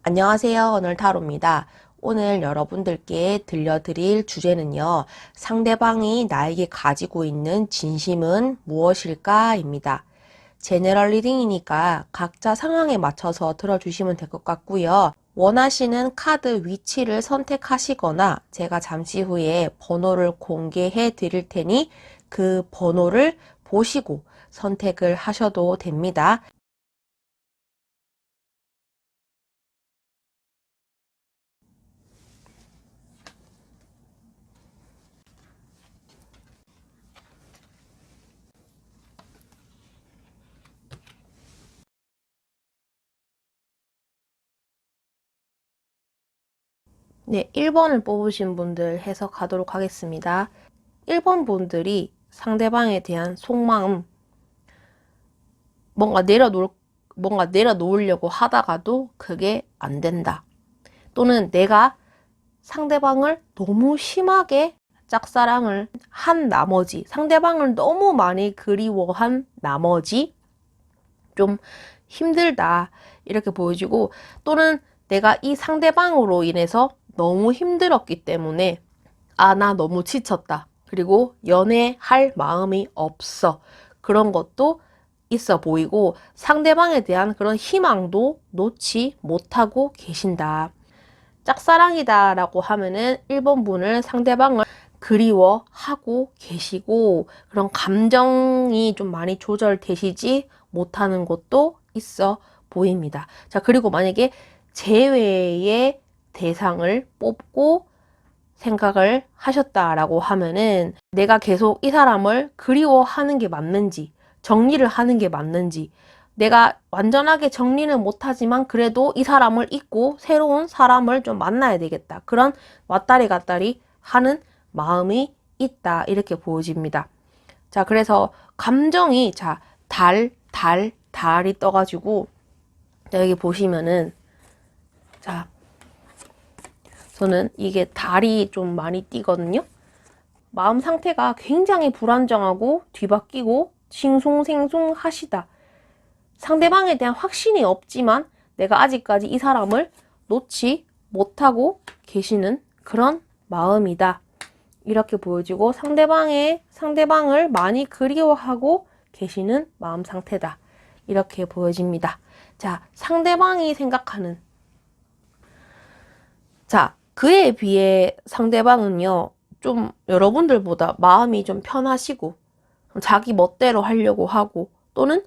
안녕하세요. 오늘 타로입니다. 오늘 여러분들께 들려드릴 주제는요. 상대방이 나에게 가지고 있는 진심은 무엇일까?입니다. 제너럴 리딩이니까 각자 상황에 맞춰서 들어주시면 될 것 같고요. 원하시는 카드 위치를 선택하시거나 제가 잠시 후에 번호를 공개해 드릴 테니 그 번호를 보시고 선택을 하셔도 됩니다. 네, 1번을 뽑으신 분들 해석하도록 하겠습니다. 1번 분들이 상대방에 대한 속마음, 뭔가 내려놓으려고 하다가도 그게 안 된다. 또는 내가 상대방을 너무 심하게 짝사랑을 한 나머지, 상대방을 너무 많이 그리워한 나머지, 좀 힘들다. 이렇게 보여지고, 또는 내가 이 상대방으로 인해서 너무 힘들었기 때문에 나 너무 지쳤다. 그리고 연애할 마음이 없어. 그런 것도 있어 보이고 상대방에 대한 그런 희망도 놓지 못하고 계신다. 짝사랑이다 라고 하면은 1번 분을 상대방을 그리워하고 계시고 그런 감정이 좀 많이 조절되시지 못하는 것도 있어 보입니다. 자, 그리고 만약에 제외의 대상을 뽑고 생각을 하셨다라고 하면은 내가 계속 이 사람을 그리워하는 게 맞는지, 정리를 하는 게 맞는지, 내가 완전하게 정리는 못하지만 그래도 이 사람을 잊고 새로운 사람을 좀 만나야 되겠다. 그런 왔다리 갔다리 하는 마음이 있다. 이렇게 보여집니다. 자, 그래서 감정이, 자, 달이 떠가지고, 자, 여기 보시면은, 자, 저는 이게 달이 좀 많이 띄거든요. 마음 상태가 굉장히 불안정하고 뒤바뀌고 싱숭생숭 하시다. 상대방에 대한 확신이 없지만 내가 아직까지 이 사람을 놓지 못하고 계시는 그런 마음이다. 이렇게 보여지고 상대방을 많이 그리워하고 계시는 마음 상태다. 이렇게 보여집니다. 자, 상대방이 생각하는, 자, 그에 비해 상대방은요, 좀 여러분들보다 마음이 좀 편하시고, 자기 멋대로 하려고 하고, 또는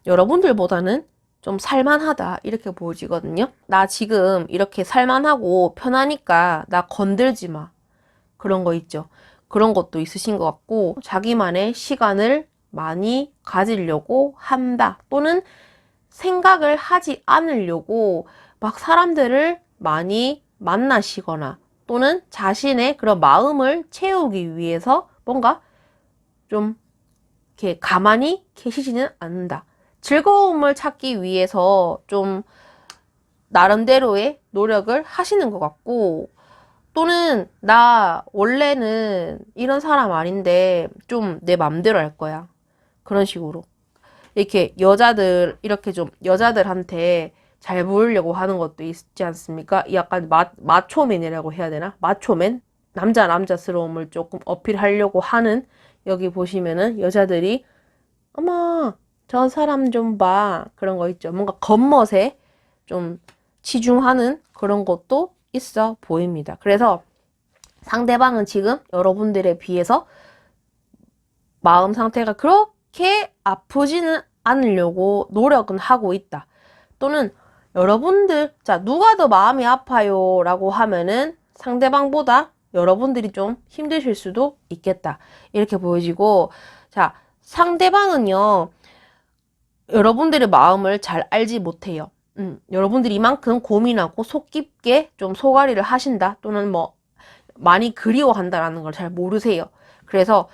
여러분들보다는 좀 살만하다, 이렇게 보여지거든요. 나 지금 이렇게 살만하고 편하니까 나 건들지 마. 그런 거 있죠. 그런 것도 있으신 것 같고, 자기만의 시간을 많이 가지려고 한다. 또는 생각을 하지 않으려고 막 사람들을 많이 만나시거나 또는 자신의 그런 마음을 채우기 위해서 뭔가 좀 이렇게 가만히 계시지는 않는다. 즐거움을 찾기 위해서 좀 나름대로의 노력을 하시는 것 같고 또는 나 원래는 이런 사람 아닌데 좀 내 맘대로 할 거야. 그런 식으로. 이렇게 이렇게 좀 여자들한테 잘 보이려고 하는 것도 있지 않습니까? 약간 마초맨이라고 해야 되나? 마초맨? 남자스러움을 조금 어필하려고 하는, 여기 보시면은 여자들이, 어머, 저 사람 좀 봐. 그런 거 있죠. 뭔가 겉멋에 좀 치중하는 그런 것도 있어 보입니다. 그래서 상대방은 지금 여러분들에 비해서 마음 상태가 그렇게 아프지는 않으려고 노력은 하고 있다. 또는 여러분들, 자, 누가 더 마음이 아파요? 라고 하면은 상대방보다 여러분들이 좀 힘드실 수도 있겠다. 이렇게 보여지고, 자, 상대방은요, 여러분들의 마음을 잘 알지 못해요. 여러분들이 이만큼 고민하고 속 깊게 좀 소가리를 하신다. 또는 뭐, 많이 그리워한다라는 걸 잘 모르세요. 그래서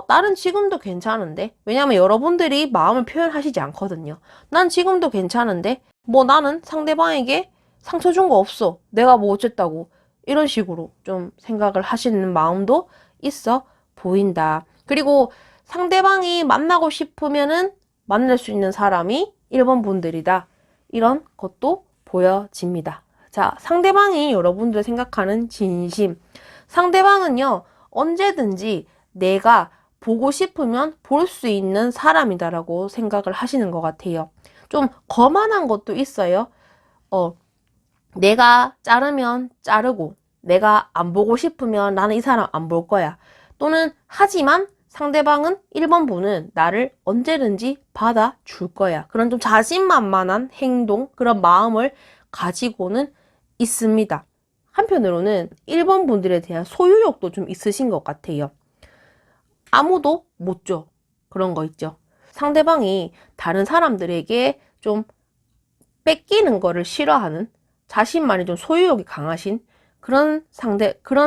나는 지금도 괜찮은데? 왜냐면 여러분들이 마음을 표현하시지 않거든요. 난 지금도 괜찮은데? 뭐 나는 상대방에게 상처 준 거 없어. 내가 뭐 어쨌다고. 이런 식으로 좀 생각을 하시는 마음도 있어 보인다. 그리고 상대방이 만나고 싶으면은 만날 수 있는 사람이 1번 분들이다. 이런 것도 보여집니다. 자, 상대방이 여러분들 생각하는 진심. 상대방은요, 언제든지 내가 보고 싶으면 볼 수 있는 사람이다라고 생각을 하시는 것 같아요. 좀 거만한 것도 있어요. 내가 자르면 자르고, 내가 안 보고 싶으면 나는 이 사람 안 볼 거야. 또는 하지만 상대방은 1번 분은 나를 언제든지 받아줄 거야. 그런 좀 자신만만한 행동, 그런 마음을 가지고는 있습니다. 한편으로는 1번 분들에 대한 소유욕도 좀 있으신 것 같아요. 아무도 못 줘. 그런 거 있죠. 상대방이 다른 사람들에게 좀 뺏기는 거를 싫어하는, 자신만이 좀 소유욕이 강하신 그런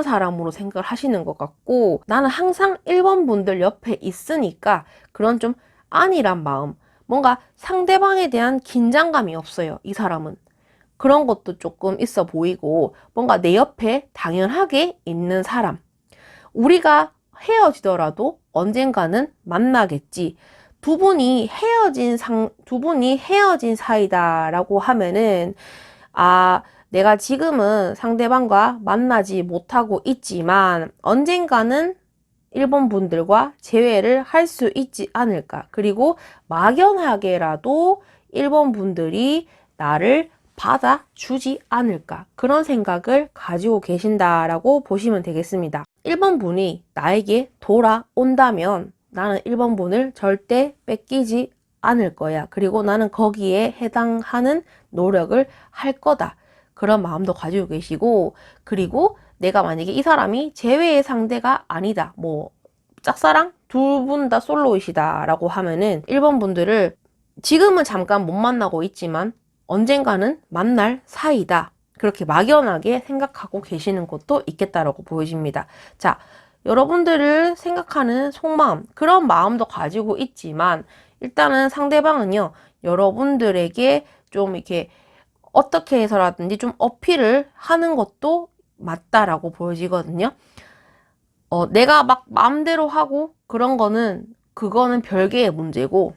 사람으로 생각을 하시는 것 같고, 나는 항상 1번 분들 옆에 있으니까 그런 좀 안일한 마음, 뭔가 상대방에 대한 긴장감이 없어요, 이 사람은. 그런 것도 조금 있어 보이고, 뭔가 내 옆에 당연하게 있는 사람. 우리가 헤어지더라도 언젠가는 만나겠지. 두 분이 헤어진 사이다라고 하면은, 내가 지금은 상대방과 만나지 못하고 있지만 언젠가는 일본 분들과 재회를 할 수 있지 않을까. 그리고 막연하게라도 일본 분들이 나를 받아주지 않을까. 그런 생각을 가지고 계신다라고 보시면 되겠습니다. 1번 분이 나에게 돌아온다면 나는 1번 분을 절대 뺏기지 않을 거야. 그리고 나는 거기에 해당하는 노력을 할 거다. 그런 마음도 가지고 계시고, 그리고 내가 만약에 이 사람이 제외의 상대가 아니다. 짝사랑? 두 분 다 솔로이시다 라고 하면은 1번 분들을 지금은 잠깐 못 만나고 있지만 언젠가는 만날 사이다. 그렇게 막연하게 생각하고 계시는 것도 있겠다라고 보여집니다. 자, 여러분들을 생각하는 속마음, 그런 마음도 가지고 있지만 일단은 상대방은요, 여러분들에게 좀 이렇게 어떻게 해서라든지 좀 어필을 하는 것도 맞다라고 보여지거든요. 내가 막 마음대로 하고 그런 그거는 별개의 문제고,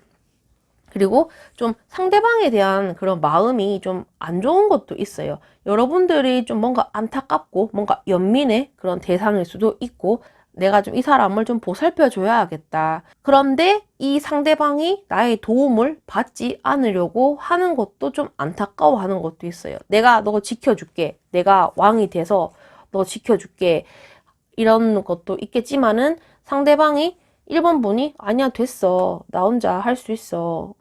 그리고 좀 상대방에 대한 그런 마음이 좀 안 좋은 것도 있어요. 여러분들이 좀 뭔가 안타깝고 뭔가 연민의 그런 대상일 수도 있고, 내가 좀 이 사람을 좀 보살펴 줘야겠다. 그런데 이 상대방이 나의 도움을 받지 않으려고 하는 것도 좀 안타까워하는 것도 있어요. 내가 너 지켜줄게. 내가 왕이 돼서 너 지켜줄게. 이런 것도 있겠지만은 상대방이 1번 분이 아니야 됐어. 나 혼자 할 수 있어.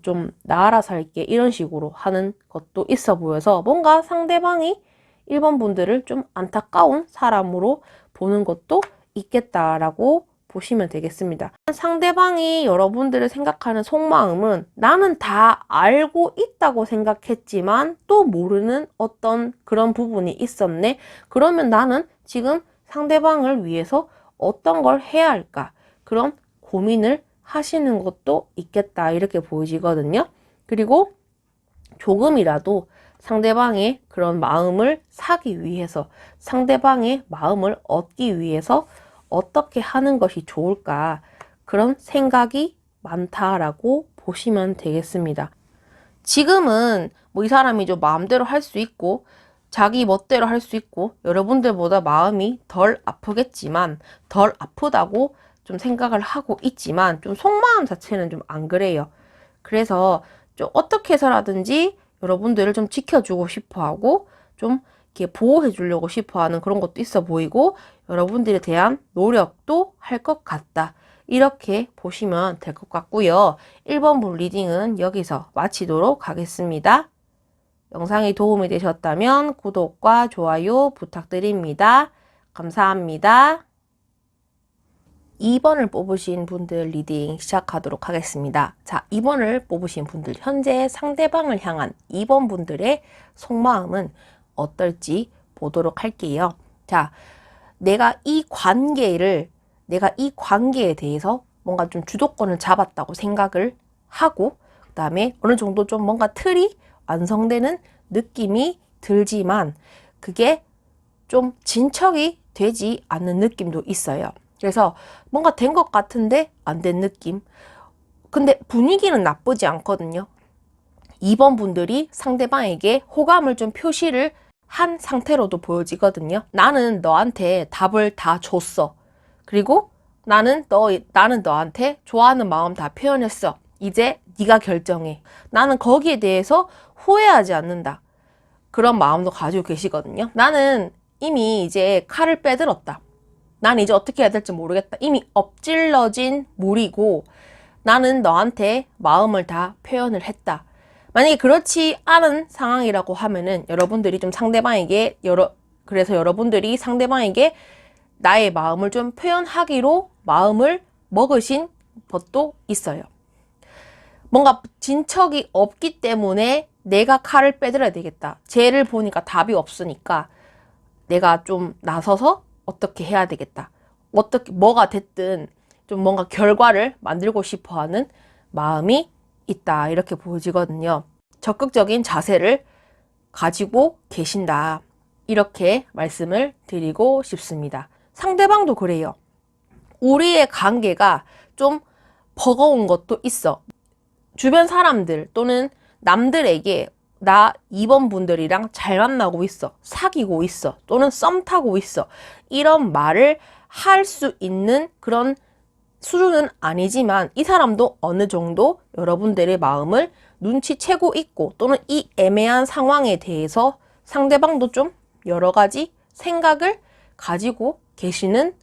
좀 나 알아서 할게. 이런 식으로 하는 것도 있어 보여서 뭔가 상대방이 1번 분들을 좀 안타까운 사람으로 보는 것도 있겠다라고 보시면 되겠습니다. 상대방이 여러분들을 생각하는 속마음은 나는 다 알고 있다고 생각했지만 또 모르는 어떤 그런 부분이 있었네. 그러면 나는 지금 상대방을 위해서 어떤 걸 해야 할까? 그런 고민을 하시는 것도 있겠다. 이렇게 보이거든요. 그리고 조금이라도 상대방의 그런 마음을 사기 위해서, 상대방의 마음을 얻기 위해서 어떻게 하는 것이 좋을까? 그런 생각이 많다라고 보시면 되겠습니다. 지금은 이 사람이 좀 마음대로 할 수 있고, 자기 멋대로 할 수 있고, 여러분들보다 마음이 덜 아프겠지만, 덜 아프다고 좀 생각을 하고 있지만, 좀 속마음 자체는 좀 안 그래요. 그래서 좀 어떻게 해서라든지 여러분들을 좀 지켜주고 싶어 하고, 좀 이렇게 보호해 주려고 싶어 하는 그런 것도 있어 보이고, 여러분들에 대한 노력도 할 것 같다. 이렇게 보시면 될 것 같고요. 1번 분 리딩은 여기서 마치도록 하겠습니다. 영상이 도움이 되셨다면 구독과 좋아요 부탁드립니다. 감사합니다. 2번을 뽑으신 분들 리딩 시작하도록 하겠습니다. 자, 2번을 뽑으신 분들, 현재 상대방을 향한 2번 분들의 속마음은 어떨지 보도록 할게요. 자, 내가 이 관계에 대해서 뭔가 좀 주도권을 잡았다고 생각을 하고, 그 다음에 어느 정도 좀 뭔가 틀이 완성되는 느낌이 들지만 그게 좀 진척이 되지 않는 느낌도 있어요. 그래서 뭔가 된 것 같은데 안 된 느낌. 근데 분위기는 나쁘지 않거든요. 2번 분들이 상대방에게 호감을 좀 표시를 한 상태로도 보여지거든요. 나는 너한테 답을 다 줬어. 그리고 나는 너한테 좋아하는 마음 다 표현했어. 이제 네가 결정해. 나는 거기에 대해서 후회하지 않는다. 그런 마음도 가지고 계시거든요. 나는 이미 이제 칼을 빼들었다. 난 이제 어떻게 해야 될지 모르겠다. 이미 엎질러진 물이고 나는 너한테 마음을 다 표현을 했다. 만약에 그렇지 않은 상황이라고 하면은 여러분들이 좀 상대방에게 그래서 여러분들이 상대방에게 나의 마음을 좀 표현하기로 마음을 먹으신 것도 있어요. 뭔가 진척이 없기 때문에 내가 칼을 빼들어야 되겠다. 쟤를 보니까 답이 없으니까 내가 좀 나서서 어떻게 해야 되겠다. 뭐가 됐든 좀 뭔가 결과를 만들고 싶어 하는 마음이 있다. 이렇게 보여지거든요. 적극적인 자세를 가지고 계신다. 이렇게 말씀을 드리고 싶습니다. 상대방도 그래요. 우리의 관계가 좀 버거운 것도 있어. 주변 사람들 또는 남들에게 나 2번 분들이랑 잘 만나고 있어. 사귀고 있어. 또는 썸 타고 있어. 이런 말을 할 수 있는 그런 수준은 아니지만 이 사람도 어느 정도 여러분들의 마음을 눈치채고 있고 또는 이 애매한 상황에 대해서 상대방도 좀 여러 가지 생각을 가지고 계시는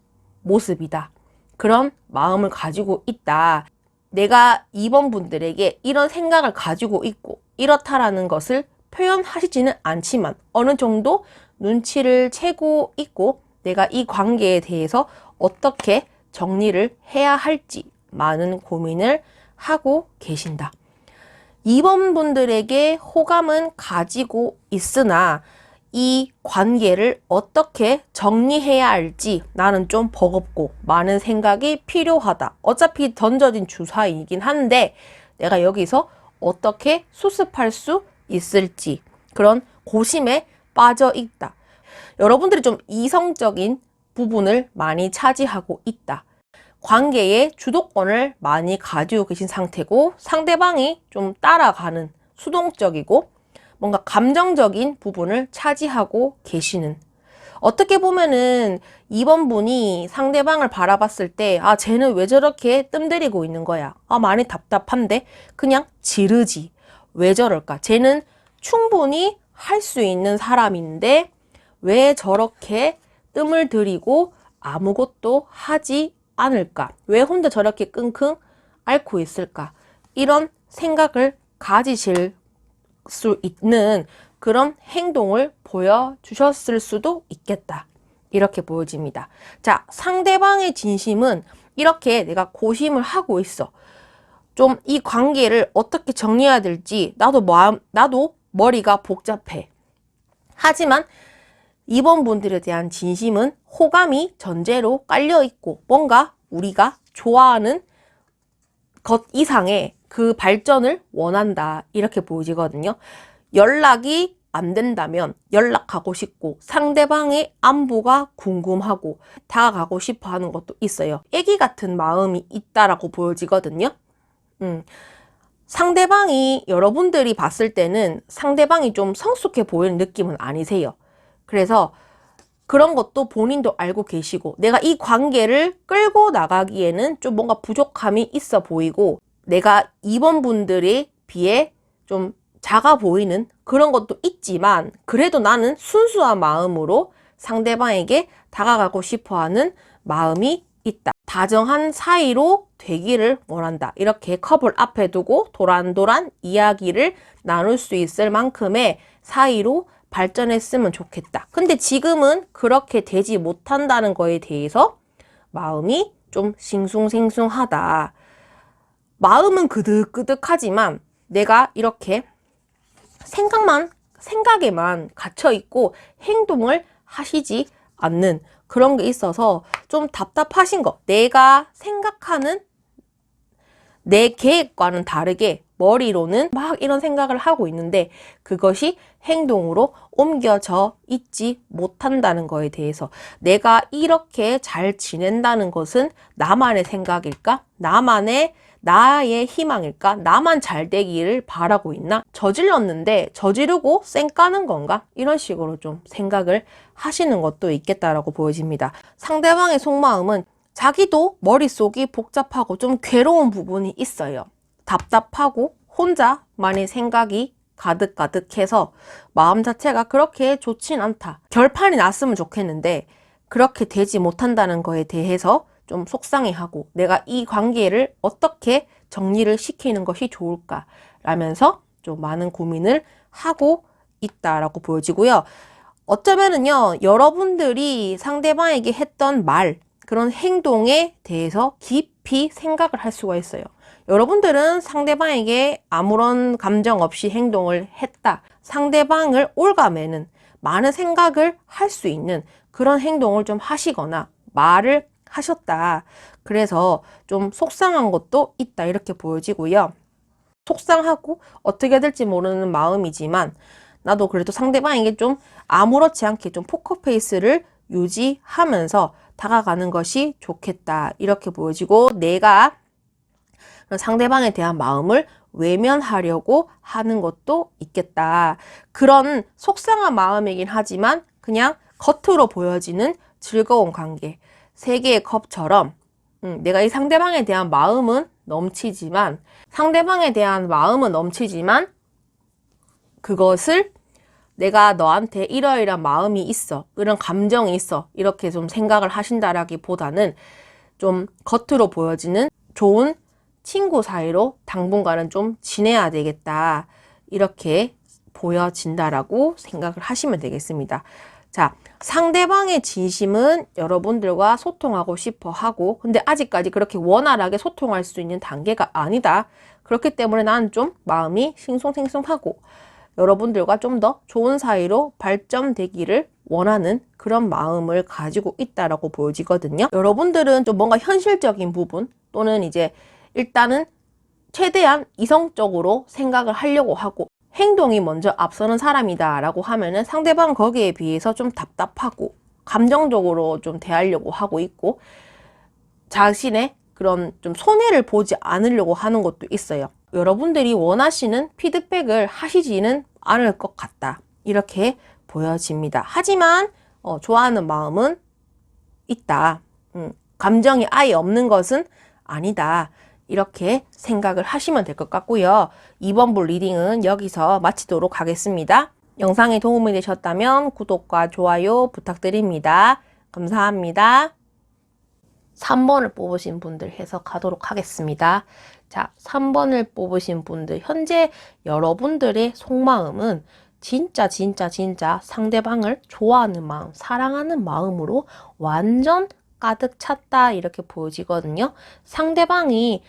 모습이다. 그런 마음을 가지고 있다. 내가 2번 분들에게 이런 생각을 가지고 있고 이렇다라는 것을 표현하시지는 않지만 어느 정도 눈치를 채고 있고 내가 이 관계에 대해서 어떻게 정리를 해야 할지 많은 고민을 하고 계신다. 2번 분들에게 호감은 가지고 있으나 이 관계를 어떻게 정리해야 할지 나는 좀 버겁고 많은 생각이 필요하다. 어차피 던져진 주사이긴 한데 내가 여기서 어떻게 수습할 수 있을지 그런 고심에 빠져 있다. 여러분들이 좀 이성적인 부분을 많이 차지하고 있다. 관계의 주도권을 많이 가지고 계신 상태고 상대방이 좀 따라가는 수동적이고 뭔가 감정적인 부분을 차지하고 계시는 어떻게 보면은 2번 분이 상대방을 바라봤을 때 아 쟤는 왜 저렇게 뜸들이고 있는 거야 아 많이 답답한데 그냥 지르지 왜 저럴까 쟤는 충분히 할 수 있는 사람인데 왜 저렇게 뜸을 들이고 아무것도 하지 않을까 왜 혼자 저렇게 끙끙 앓고 있을까 이런 생각을 가지실 수 있는 그런 행동을 보여주셨을 수도 있겠다. 이렇게 보여집니다. 자, 상대방의 진심은 이렇게 내가 고심을 하고 있어. 좀 이 관계를 어떻게 정리해야 될지 나도 머리가 복잡해. 하지만 2번 분들에 대한 진심은 호감이 전제로 깔려 있고 뭔가 우리가 좋아하는 것 이상의 그 발전을 원한다. 이렇게 보여지거든요. 연락이 안 된다면 연락하고 싶고 상대방의 안부가 궁금하고 다가가고 싶어 하는 것도 있어요. 애기 같은 마음이 있다라고 보여지거든요. 상대방이 여러분들이 봤을 때는 상대방이 좀 성숙해 보이는 느낌은 아니세요. 그래서 그런 것도 본인도 알고 계시고 내가 이 관계를 끌고 나가기에는 좀 뭔가 부족함이 있어 보이고 내가 2번 분들에 비해 좀 작아 보이는 그런 것도 있지만 그래도 나는 순수한 마음으로 상대방에게 다가가고 싶어 하는 마음이 있다. 다정한 사이로 되기를 원한다. 이렇게 컵을 앞에 두고 도란도란 이야기를 나눌 수 있을 만큼의 사이로 발전했으면 좋겠다. 근데 지금은 그렇게 되지 못한다는 거에 대해서 마음이 좀 싱숭생숭하다. 마음은 그득그득하지만 내가 이렇게 생각에만 갇혀있고 행동을 하시지 않는 그런 게 있어서 좀 답답하신 거. 내가 생각하는 내 계획과는 다르게 머리로는 막 이런 생각을 하고 있는데 그것이 행동으로 옮겨져 있지 못한다는 거에 대해서 내가 이렇게 잘 지낸다는 것은 나만의 생각일까? 나만의 나의 희망일까? 나만 잘 되기를 바라고 있나? 저질렀는데 저지르고 쌩 까는 건가? 이런 식으로 좀 생각을 하시는 것도 있겠다라고 보여집니다. 상대방의 속마음은 자기도 머릿속이 복잡하고 좀 괴로운 부분이 있어요. 답답하고 혼자만의 생각이 가득가득해서 마음 자체가 그렇게 좋진 않다. 결판이 났으면 좋겠는데 그렇게 되지 못한다는 거에 대해서 좀 속상해하고 내가 이 관계를 어떻게 정리를 시키는 것이 좋을까 라면서 좀 많은 고민을 하고 있다라고 보여지고요. 어쩌면은요, 여러분들이 상대방에게 했던 말, 그런 행동에 대해서 깊이 생각을 할 수가 있어요. 여러분들은 상대방에게 아무런 감정 없이 행동을 했다. 상대방을 옭아매는 많은 생각을 할 수 있는 그런 행동을 좀 하시거나 말을 하셨다. 그래서 좀 속상한 것도 있다. 이렇게 보여지고요. 속상하고 어떻게 될지 모르는 마음이지만 나도 그래도 상대방에게 좀 아무렇지 않게 좀 포커페이스를 유지하면서 다가가는 것이 좋겠다. 이렇게 보여지고 내가 상대방에 대한 마음을 외면하려고 하는 것도 있겠다. 그런 속상한 마음이긴 하지만 그냥 겉으로 보여지는 즐거운 관계. 세 개의 컵처럼 내가 이 상대방에 대한 마음은 넘치지만 그것을 내가 너한테 이러이러한 마음이 있어, 이런 감정이 있어, 이렇게 좀 생각을 하신다라기보다는 좀 겉으로 보여지는 좋은 친구 사이로 당분간은 좀 지내야 되겠다, 이렇게 보여진다라고 생각을 하시면 되겠습니다. 자, 상대방의 진심은 여러분들과 소통하고 싶어 하고, 근데 아직까지 그렇게 원활하게 소통할 수 있는 단계가 아니다. 그렇기 때문에 나는 좀 마음이 싱숭생숭하고 여러분들과 좀 더 좋은 사이로 발전되기를 원하는 그런 마음을 가지고 있다라고 보여지거든요. 여러분들은 좀 뭔가 현실적인 부분 또는 이제 일단은 최대한 이성적으로 생각을 하려고 하고 행동이 먼저 앞서는 사람이다 라고 하면은 상대방은 거기에 비해서 좀 답답하고 감정적으로 좀 대하려고 하고 있고 자신의 그런 좀 손해를 보지 않으려고 하는 것도 있어요. 여러분들이 원하시는 피드백을 하시지는 않을 것 같다. 이렇게 보여집니다. 하지만 좋아하는 마음은 있다. 감정이 아예 없는 것은 아니다. 이렇게 생각을 하시면 될 것 같고요. 2번부 리딩은 여기서 마치도록 하겠습니다. 영상이 도움이 되셨다면 구독과 좋아요 부탁드립니다. 감사합니다. 3번을 뽑으신 분들 해석하도록 하겠습니다. 자, 3번을 뽑으신 분들, 현재 여러분들의 속마음은 진짜 상대방을 좋아하는 마음, 사랑하는 마음으로 완전 가득 찼다 이렇게 보여지거든요. 상대방이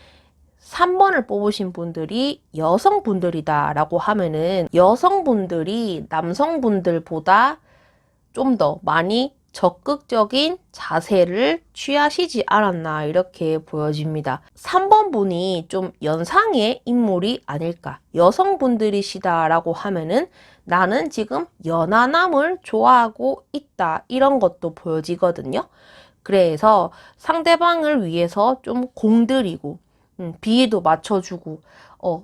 3번을 뽑으신 분들이 여성분들이다 라고 하면은 여성분들이 남성분들보다 좀 더 많이 적극적인 자세를 취하시지 않았나 이렇게 보여집니다. 3번 분이 좀 연상의 인물이 아닐까. 여성분들이시다라고 하면은 나는 지금 연하남을 좋아하고 있다 이런 것도 보여지거든요. 그래서 상대방을 위해서 좀 공들이고 비위도 맞춰주고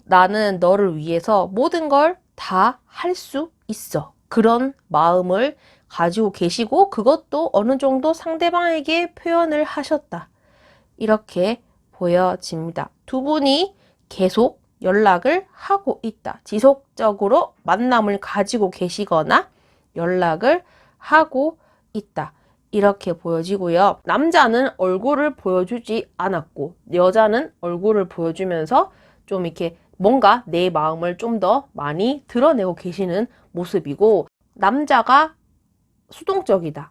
나는 너를 위해서 모든 걸 다 할 수 있어. 그런 마음을 가지고 계시고 그것도 어느 정도 상대방에게 표현을 하셨다. 이렇게 보여집니다. 두 분이 계속 연락을 하고 있다. 지속적으로 만남을 가지고 계시거나 연락을 하고 있다. 이렇게 보여지고요. 남자는 얼굴을 보여주지 않았고 여자는 얼굴을 보여주면서 좀 이렇게 뭔가 내 마음을 좀 더 많이 드러내고 계시는 모습이고 남자가 수동적이다.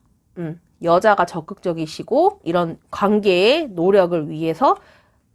여자가 적극적이시고 이런 관계의 노력을 위해서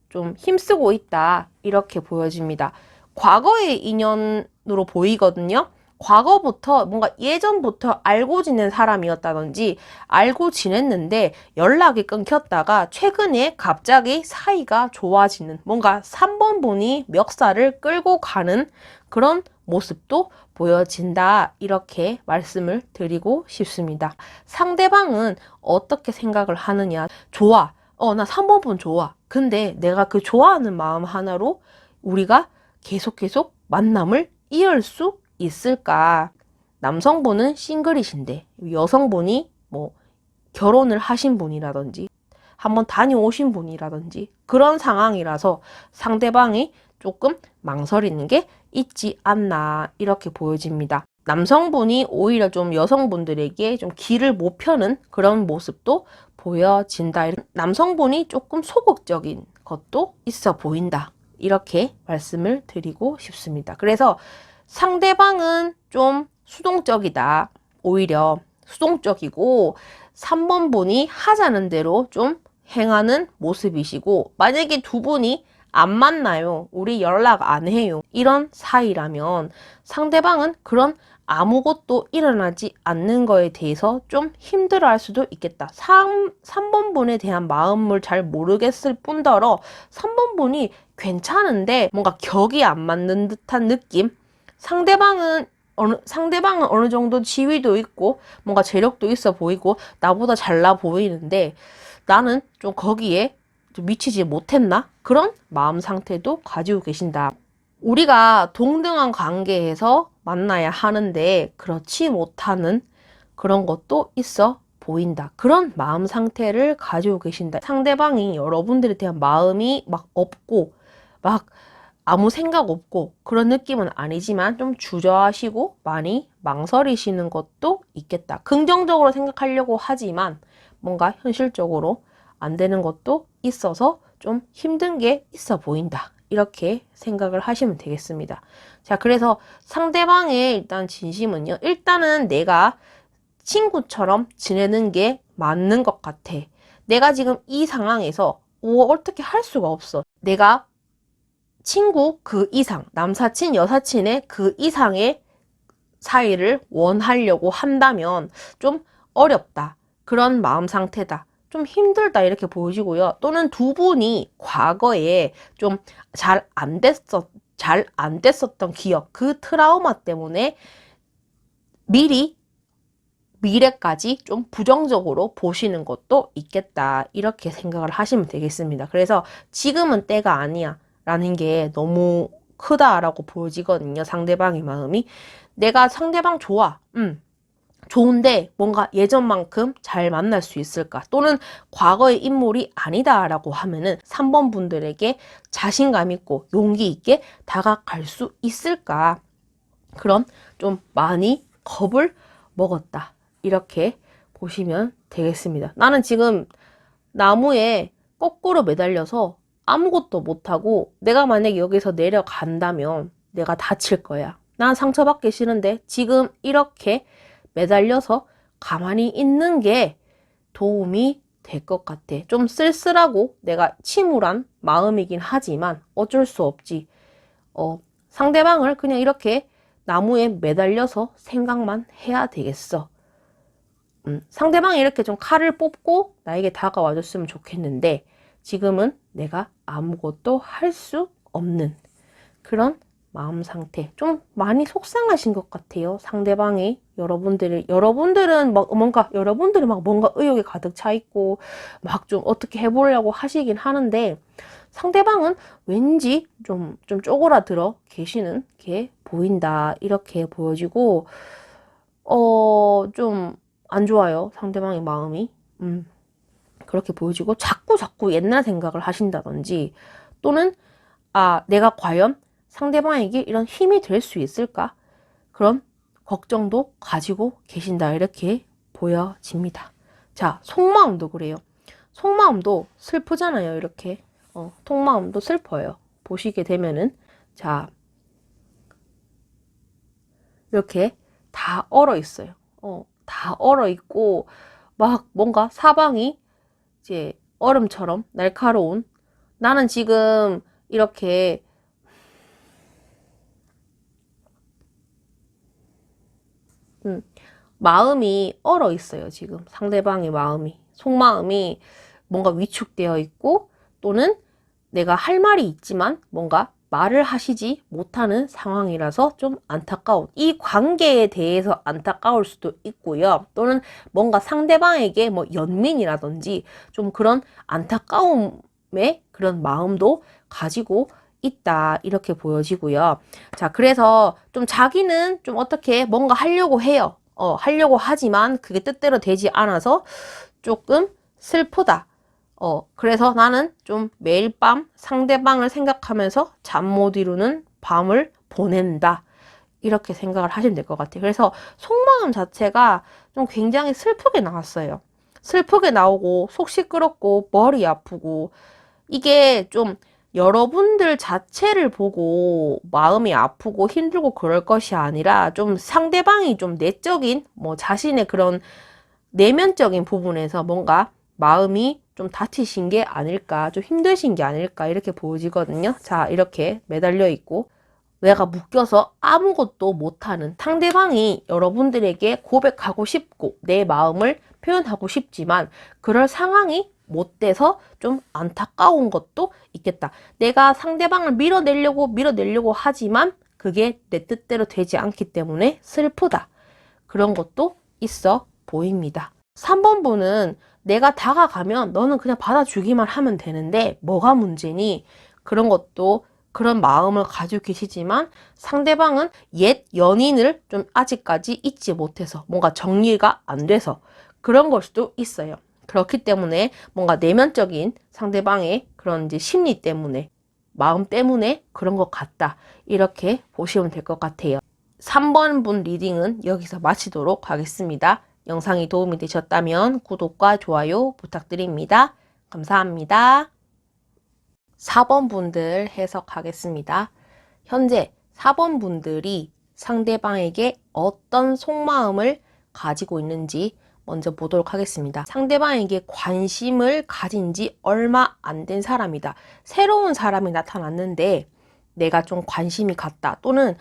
좀 힘쓰고 있다. 이렇게 보여집니다. 과거의 인연으로 보이거든요. 과거부터 뭔가 예전부터 알고 지낸 사람이었다든지 알고 지냈는데 연락이 끊겼다가 최근에 갑자기 사이가 좋아지는 뭔가 3번 분이 멱살을 끌고 가는 그런 모습도 보여진다. 이렇게 말씀을 드리고 싶습니다. 상대방은 어떻게 생각을 하느냐. 좋아. 나 3번 분 좋아. 근데 내가 그 좋아하는 마음 하나로 우리가 계속 만남을 이을 수 있을까? 남성분은 싱글이신데 여성분이 뭐 결혼을 하신 분이라든지 한번 다녀오신 분이라든지 그런 상황이라서 상대방이 조금 망설이는 게 있지 않나 이렇게 보여집니다. 남성분이 오히려 좀 여성분들에게 좀 길을 못 펴는 그런 모습도 보여진다. 남성분이 조금 소극적인 것도 있어 보인다. 이렇게 말씀을 드리고 싶습니다. 그래서 상대방은 좀 수동적이다. 오히려 수동적이고 3번 분이 하자는 대로 좀 행하는 모습이시고, 만약에 두 분이 안 만나요. 우리 연락 안 해요. 이런 사이라면 상대방은 그런 아무것도 일어나지 않는 거에 대해서 좀 힘들어 할 수도 있겠다. 3번 분에 대한 마음을 잘 모르겠을 뿐더러 3번 분이 괜찮은데 뭔가 격이 안 맞는 듯한 느낌? 상대방은 어느 정도 지위도 있고 뭔가 재력도 있어 보이고 나보다 잘나 보이는데 나는 좀 거기에 좀 미치지 못했나? 그런 마음 상태도 가지고 계신다. 우리가 동등한 관계에서 만나야 하는데 그렇지 못하는 그런 것도 있어 보인다. 그런 마음 상태를 가지고 계신다. 상대방이 여러분들에 대한 마음이 막 없고 막 아무 생각 없고 그런 느낌은 아니지만 좀 주저하시고 많이 망설이시는 것도 있겠다. 긍정적으로 생각하려고 하지만 뭔가 현실적으로 안 되는 것도 있어서 좀 힘든 게 있어 보인다. 이렇게 생각을 하시면 되겠습니다. 자, 그래서 상대방의 일단 진심은요. 일단은 내가 친구처럼 지내는 게 맞는 것 같아. 내가 지금 이 상황에서 어떻게 할 수가 없어. 내가 친구 그 이상, 남사친, 여사친의 그 이상의 사이를 원하려고 한다면 좀 어렵다. 그런 마음 상태다. 좀 힘들다 이렇게 보여지고요. 또는 두 분이 과거에 좀 잘 안 됐었던 기억, 그 트라우마 때문에 미래까지 좀 부정적으로 보시는 것도 있겠다. 이렇게 생각을 하시면 되겠습니다. 그래서 지금은 때가 아니야. 라는 게 너무 크다라고 보여지거든요. 상대방의 마음이. 내가 상대방 좋아. 좋은데 뭔가 예전만큼 잘 만날 수 있을까? 또는 과거의 인물이 아니다라고 하면은 3번 분들에게 자신감 있고 용기 있게 다가갈 수 있을까? 그런 좀 많이 겁을 먹었다. 이렇게 보시면 되겠습니다. 나는 지금 나무에 거꾸로 매달려서 아무것도 못하고 내가 만약에 여기서 내려간다면 내가 다칠 거야. 난 상처받기 싫은데 지금 이렇게 매달려서 가만히 있는 게 도움이 될 것 같아. 좀 쓸쓸하고 내가 침울한 마음이긴 하지만 어쩔 수 없지. 상대방을 그냥 이렇게 나무에 매달려서 생각만 해야 되겠어. 상대방이 이렇게 좀 칼을 뽑고 나에게 다가와 줬으면 좋겠는데 지금은 내가 아무것도 할 수 없는 그런 마음 상태. 좀 많이 속상하신 것 같아요. 상대방이 여러분들은 막 뭔가 의욕이 가득 차 있고 막 좀 어떻게 해보려고 하시긴 하는데 상대방은 왠지 좀 쪼그라들어 계시는 게 보인다. 이렇게 보여지고 좀 안 좋아요. 상대방의 마음이. 그렇게 보여지고 자꾸 옛날 생각을 하신다든지 또는 내가 과연 상대방에게 이런 힘이 될 수 있을까? 그런 걱정도 가지고 계신다. 이렇게 보여집니다. 자, 속마음도 그래요. 속마음도 슬프잖아요. 이렇게. 속마음도 슬퍼요. 보시게 되면은. 자, 이렇게 다 얼어 있어요. 다 얼어 있고, 막 뭔가 사방이 이제 얼음처럼 날카로운 나는 지금 이렇게 마음이 얼어 있어요. 지금 상대방의 마음이 속마음이 뭔가 위축되어 있고 또는 내가 할 말이 있지만 뭔가 말을 하시지 못하는 상황이라서 좀 안타까운, 이 관계에 대해서 안타까울 수도 있고요. 또는 뭔가 상대방에게 뭐 연민이라든지 좀 그런 안타까움의 그런 마음도 가지고 있다, 이렇게 보여지고요. 자, 그래서 좀 자기는 좀 어떻게 뭔가 하려고 해요. 하려고 하지만 그게 뜻대로 되지 않아서 조금 슬프다. 그래서 나는 좀 매일 밤 상대방을 생각하면서 잠 못 이루는 밤을 보낸다, 이렇게 생각을 하시면 될 것 같아요. 그래서 속마음 자체가 좀 굉장히 슬프게 나왔어요. 슬프게 나오고 속 시끄럽고 머리 아프고, 이게 좀 여러분들 자체를 보고 마음이 아프고 힘들고 그럴 것이 아니라 좀 상대방이 좀 내적인 뭐 자신의 그런 내면적인 부분에서 뭔가 마음이 좀 다치신 게 아닐까, 좀 힘드신 게 아닐까, 이렇게 보여지거든요. 자, 이렇게 매달려 있고 내가 묶여서 아무것도 못하는, 상대방이 여러분들에게 고백하고 싶고 내 마음을 표현하고 싶지만 그럴 상황이 못 돼서 좀 안타까운 것도 있겠다. 내가 상대방을 밀어내려고 하지만 그게 내 뜻대로 되지 않기 때문에 슬프다. 그런 것도 있어 보입니다. 3번 분은 내가 다가가면 너는 그냥 받아주기만 하면 되는데 뭐가 문제니? 그런 것도, 그런 마음을 가지고 계시지만 상대방은 옛 연인을 좀 아직까지 잊지 못해서 뭔가 정리가 안 돼서 그런 걸 수도 있어요. 그렇기 때문에 뭔가 내면적인 상대방의 그런 이제 심리 때문에, 마음 때문에 그런 것 같다, 이렇게 보시면 될 것 같아요. 3번 분 리딩은 여기서 마치도록 하겠습니다. 영상이 도움이 되셨다면 구독과 좋아요 부탁드립니다. 감사합니다. 4번 분들 해석하겠습니다. 현재 4번 분들이 상대방에게 어떤 속마음을 가지고 있는지 먼저 보도록 하겠습니다. 상대방에게 관심을 가진 지 얼마 안 된 사람이다. 새로운 사람이 나타났는데 내가 좀 관심이 갔다, 또는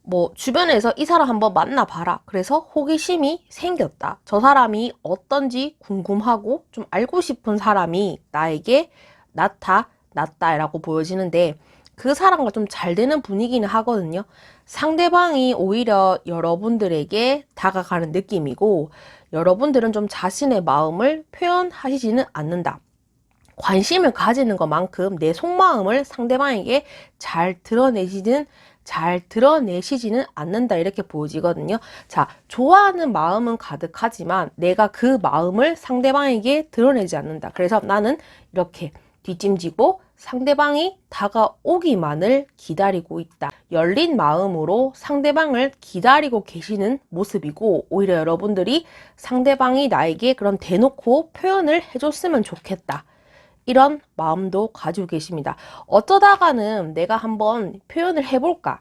뭐 주변에서 이 사람 한번 만나봐라, 그래서 호기심이 생겼다. 저 사람이 어떤지 궁금하고 좀 알고 싶은 사람이 나에게 나타났다라고 보여지는데 그 사람과 좀 잘 되는 분위기는 하거든요. 상대방이 오히려 여러분들에게 다가가는 느낌이고 여러분들은 좀 자신의 마음을 표현하시지는 않는다. 관심을 가지는 것만큼 내 속마음을 상대방에게 잘 드러내시지는 않는다, 이렇게 보여지거든요. 자, 좋아하는 마음은 가득하지만 내가 그 마음을 상대방에게 드러내지 않는다. 그래서 나는 이렇게 뒷짐지고 상대방이 다가오기만을 기다리고 있다. 열린 마음으로 상대방을 기다리고 계시는 모습이고, 오히려 여러분들이 상대방이 나에게 그런 대놓고 표현을 해줬으면 좋겠다, 이런 마음도 가지고 계십니다. 어쩌다가는 내가 한번 표현을 해볼까?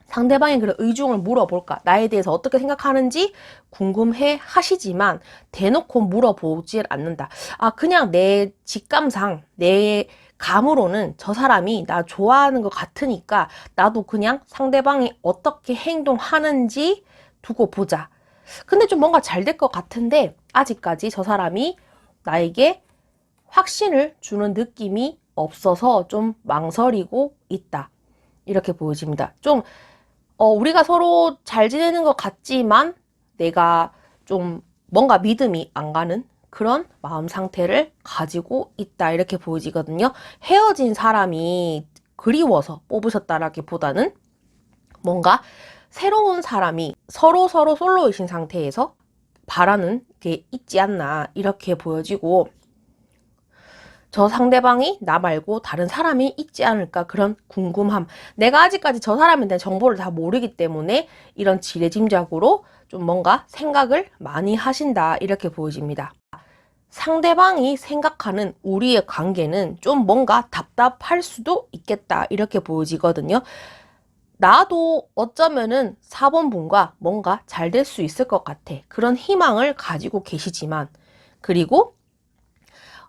상대방의 그런 의중을 물어볼까? 나에 대해서 어떻게 생각하는지 궁금해 하시지만 대놓고 물어보질 않는다. 그냥 내 직감상, 내 감으로는 저 사람이 나 좋아하는 것 같으니까 나도 그냥 상대방이 어떻게 행동하는지 두고 보자. 근데 좀 뭔가 잘 될 것 같은데 아직까지 저 사람이 나에게 확신을 주는 느낌이 없어서 좀 망설이고 있다, 이렇게 보여집니다. 좀 우리가 서로 잘 지내는 것 같지만 내가 좀 뭔가 믿음이 안 가는 그런 마음 상태를 가지고 있다, 이렇게 보여지거든요. 헤어진 사람이 그리워서 뽑으셨다라기보다는 뭔가 새로운 사람이 서로 솔로이신 상태에서 바라는 게 있지 않나, 이렇게 보여지고, 저 상대방이 나 말고 다른 사람이 있지 않을까, 그런 궁금함. 내가 아직까지 저 사람에 대한 정보를 다 모르기 때문에 이런 지레짐작으로 좀 뭔가 생각을 많이 하신다, 이렇게 보여집니다. 상대방이 생각하는 우리의 관계는 좀 뭔가 답답할 수도 있겠다, 이렇게 보여지거든요. 나도 어쩌면은 4번 분과 뭔가 잘 될 수 있을 것 같아, 그런 희망을 가지고 계시지만, 그리고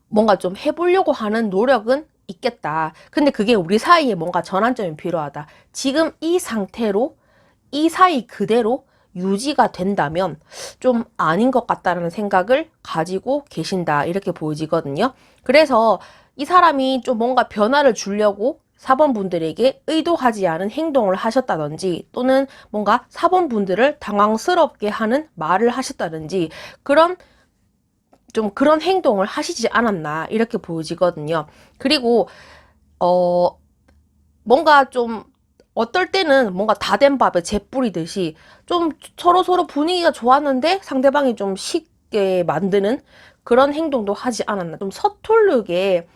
뭔가 좀 해보려고 하는 노력은 있겠다. 근데 그게 우리 사이에 뭔가 전환점이 필요하다. 지금 이 상태로 이 사이 그대로 유지가 된다면 좀 아닌 것 같다는 생각을 가지고 계신다, 이렇게 보여지거든요. 그래서 이 사람이 좀 뭔가 변화를 주려고 4번 분들에게 의도하지 않은 행동을 하셨다든지 또는 뭔가 4번 분들을 당황스럽게 하는 말을 하셨다든지 그런 행동을 하시지 않았나 이렇게 보여지거든요. 그리고 뭔가 좀 어떨 때는 뭔가 다 된 밥에 재 뿌리듯이 좀 서로 분위기가 좋았는데 상대방이 좀 쉽게 만드는 그런 행동도 하지 않았나. 좀 서툴르게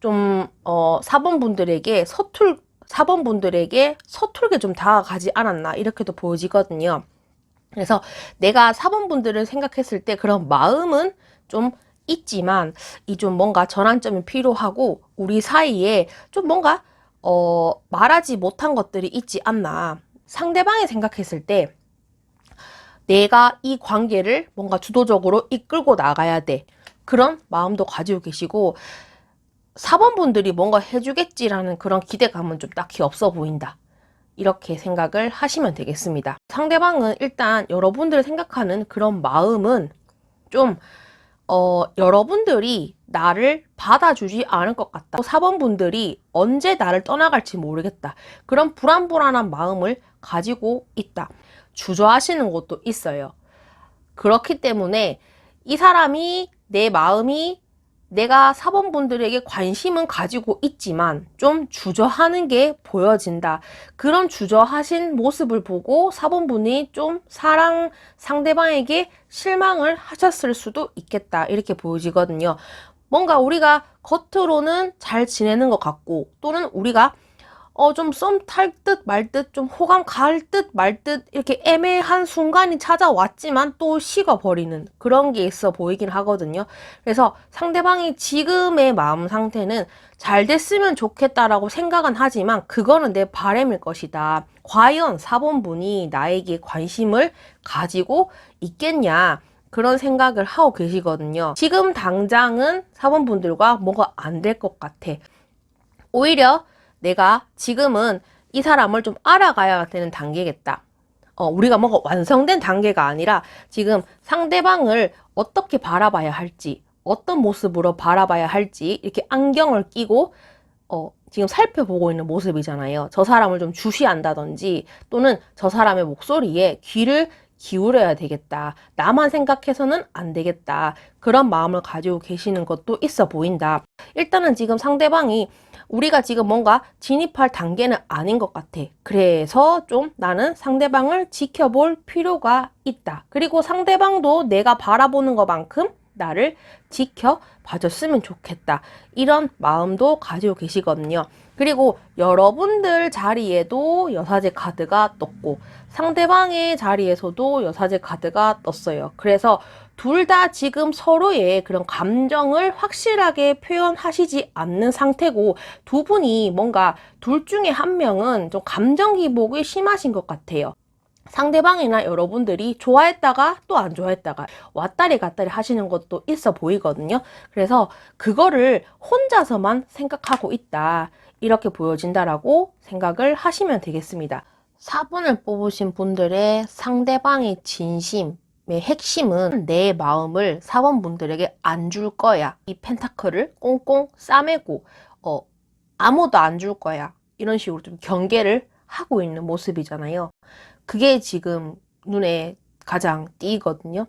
4번 분들에게 4번 분들에게 서툴게 좀 다가가지 않았나 이렇게도 보여지거든요. 그래서 내가 4번 분들을 생각했을 때 그런 마음은 좀 있지만 이 좀 뭔가 전환점이 필요하고 우리 사이에 좀 뭔가 말하지 못한 것들이 있지 않나. 상대방이 생각했을 때 내가 이 관계를 뭔가 주도적으로 이끌고 나가야 돼. 그런 마음도 가지고 계시고 4번 분들이 뭔가 해주겠지라는 그런 기대감은 좀 딱히 없어 보인다. 이렇게 생각을 하시면 되겠습니다. 상대방은 일단 여러분들 생각하는 그런 마음은 좀 여러분들이 나를 받아주지 않을 것 같다. 4번 분들이 언제 나를 떠나갈지 모르겠다. 그런 불안불안한 마음을 가지고 있다. 주저하시는 것도 있어요. 그렇기 때문에 이 사람이 내 마음이 내가 4번 분들에게 관심은 가지고 있지만 좀 주저하는 게 보여진다. 그런 주저하신 모습을 보고 4번 분이 좀 상대방에게 실망을 하셨을 수도 있겠다. 이렇게 보여지거든요. 뭔가 우리가 겉으로는 잘 지내는 것 같고 또는 우리가 좀 썸 탈 듯 말 듯 좀 호감 갈 듯 말 듯 이렇게 애매한 순간이 찾아왔지만 또 식어버리는 그런 게 있어 보이긴 하거든요. 그래서 상대방이 지금의 마음 상태는 잘 됐으면 좋겠다라고 생각은 하지만 그거는 내 바람일 것이다. 과연 4번 분이 나에게 관심을 가지고 있겠냐. 그런 생각을 하고 계시거든요. 지금 당장은 4번 분들과 뭐가 안 될 것 같아. 오히려 내가 지금은 이 사람을 좀 알아가야 되는 단계겠다. 우리가 뭐가 완성된 단계가 아니라 지금 상대방을 어떻게 바라봐야 할지, 어떤 모습으로 바라봐야 할지 이렇게 안경을 끼고 지금 살펴보고 있는 모습이잖아요. 저 사람을 좀 주시한다든지 또는 저 사람의 목소리에 귀를 기울여야 되겠다. 나만 생각해서는 안 되겠다. 그런 마음을 가지고 계시는 것도 있어 보인다. 일단은 지금 상대방이 우리가 지금 뭔가 진입할 단계는 아닌 것 같아. 그래서 좀 나는 상대방을 지켜볼 필요가 있다. 그리고 상대방도 내가 바라보는 것만큼 나를 지켜봐줬으면 좋겠다. 이런 마음도 가지고 계시거든요. 그리고 여러분들 자리에도 여사제 카드가 떴고 상대방의 자리에서도 여사제 카드가 떴어요. 그래서 둘 다 지금 서로의 그런 감정을 확실하게 표현하시지 않는 상태고 두 분이 뭔가 둘 중에 한 명은 좀 감정 기복이 심하신 것 같아요. 상대방이나 여러분들이 좋아했다가 또 안 좋아했다가 왔다리 갔다리 하시는 것도 있어 보이거든요. 그래서 그거를 혼자서만 생각하고 있다. 이렇게 보여진다라고 생각을 하시면 되겠습니다. 4번을 뽑으신 분들의 상대방의 진심의 핵심은 내 마음을 4번 분들에게 안 줄 거야. 이 펜타클을 꽁꽁 싸매고 아무도 안 줄 거야. 이런 식으로 좀 경계를 하고 있는 모습이잖아요. 그게 지금 눈에 가장 띄거든요.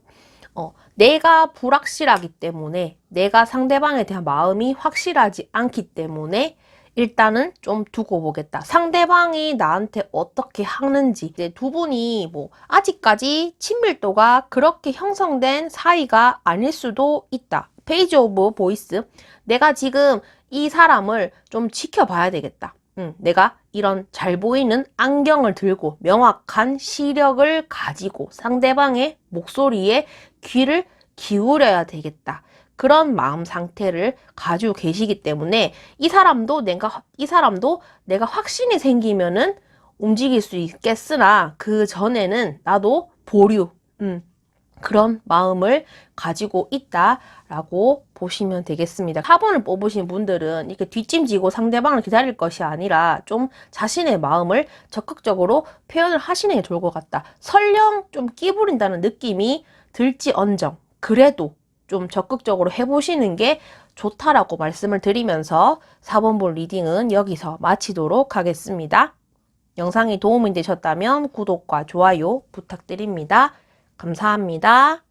내가 불확실하기 때문에 내가 상대방에 대한 마음이 확실하지 않기 때문에 일단은 좀 두고 보겠다. 상대방이 나한테 어떻게 하는지 이제 두 분이 뭐 아직까지 친밀도가 그렇게 형성된 사이가 아닐 수도 있다. 페이지 오브 보이스. 내가 지금 이 사람을 좀 지켜봐야 되겠다. 내가 이런 잘 보이는 안경을 들고 명확한 시력을 가지고 상대방의 목소리에 귀를 기울여야 되겠다. 그런 마음 상태를 가지고 계시기 때문에 이 사람도 내가 확신이 생기면은 움직일 수 있겠으나 그 전에는 나도 보류, 그런 마음을 가지고 있다라고 보시면 되겠습니다. 4번을 뽑으신 분들은 이렇게 뒷짐지고 상대방을 기다릴 것이 아니라 좀 자신의 마음을 적극적으로 표현을 하시는 게 좋을 것 같다. 설령 좀 끼부린다는 느낌이 들지언정 그래도 좀 적극적으로 해보시는 게 좋다라고 말씀을 드리면서 4번 볼 리딩은 여기서 마치도록 하겠습니다. 영상이 도움이 되셨다면 구독과 좋아요 부탁드립니다. 감사합니다.